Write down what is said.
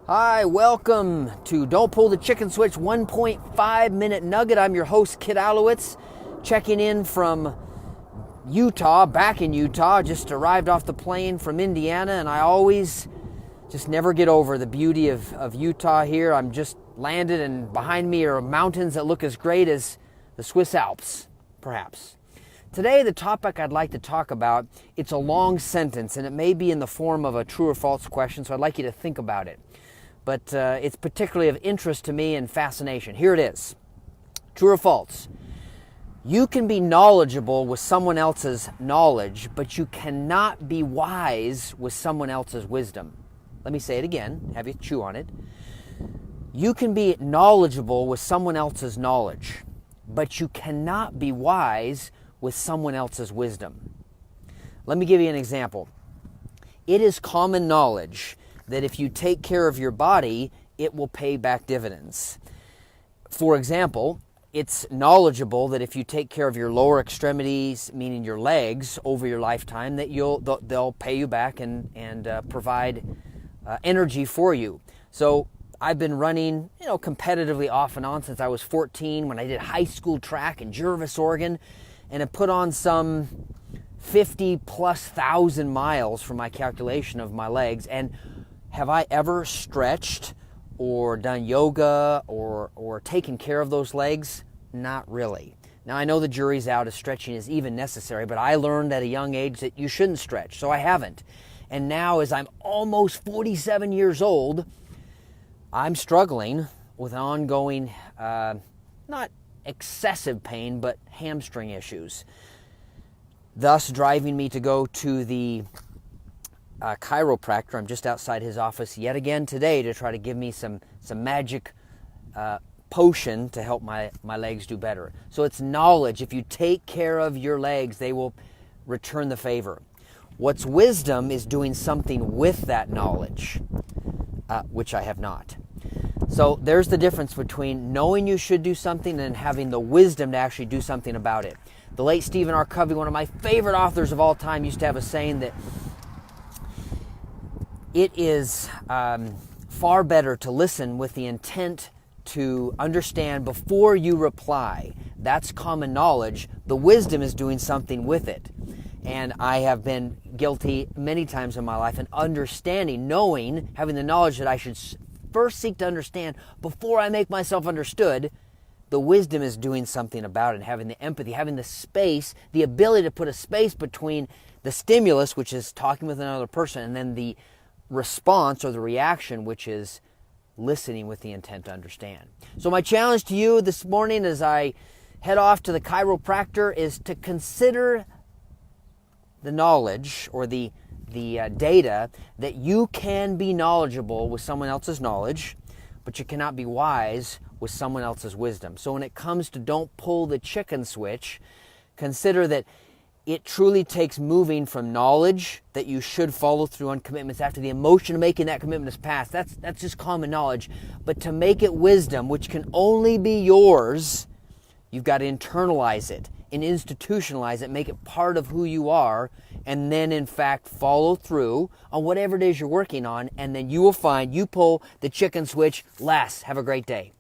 Hi, welcome to Don't Pull the Chicken Switch 1.5 Minute Nugget. I'm your host, Kit Alowitz, checking in from Utah, back in Utah. Just arrived off the plane from Indiana, and I always just never get over the beauty of Utah here. I'm just landed, and behind me are mountains that look as great as the Swiss Alps, perhaps. Today, the topic I'd like to talk about, it's a long sentence, and it may be in the form of a true or false question, so I'd like you to think about it. But it's particularly of interest to me and fascination. Here it is. True or false? You can be knowledgeable with someone else's knowledge, but you cannot be wise with someone else's wisdom. Let me say it again. Have you chew on it. You can be knowledgeable with someone else's knowledge, but you cannot be wise with someone else's wisdom. Let me give you an example. It is common knowledge that if you take care of your body, it will pay back dividends. For example, it's knowledgeable that if you take care of your lower extremities, meaning your legs, over your lifetime, that they'll pay you back and provide energy for you. So I've been running, competitively off and on since I was 14 when I did high school track in Jervis, Oregon, and I put on some 50,000+ miles for my calculation of my legs. And have I ever stretched or done yoga or taken care of those legs? Not really. Now, I know the jury's out if stretching is even necessary, but I learned at a young age that you shouldn't stretch, so I haven't. And now, as I'm almost 47 years old, I'm struggling with ongoing, not excessive pain, but hamstring issues, thus driving me to go to the chiropractor. I'm just outside his office yet again today to try to give me some magic potion to help my legs do better. So it's knowledge. If you take care of your legs, they will return the favor. What's wisdom is doing something with that knowledge, which I have not. So there's the difference between knowing you should do something and having the wisdom to actually do something about it. The late Stephen R. Covey, one of my favorite authors of all time, used to have a saying that it is far better to listen with the intent to understand before you reply. That's common knowledge. The wisdom is doing something with it. And I have been guilty many times in my life in understanding, knowing, having the knowledge that I should first seek to understand before I make myself understood. The wisdom is doing something about it, having the empathy, having the space, the ability to put a space between the stimulus, which is talking with another person, and then the response or the reaction, which is listening with the intent to understand. So my challenge to you this morning as I head off to the chiropractor is to consider the knowledge or the data that you can be knowledgeable with someone else's knowledge, but you cannot be wise with someone else's wisdom. So when it comes to don't pull the chicken switch, consider that it truly takes moving from knowledge that you should follow through on commitments after the emotion of making that commitment is passed. That's just common knowledge. But to make it wisdom, which can only be yours, you've got to internalize it and institutionalize it, make it part of who you are, and then in fact follow through on whatever it is you're working on, and then you will find you pull the chicken switch less. Have a great day.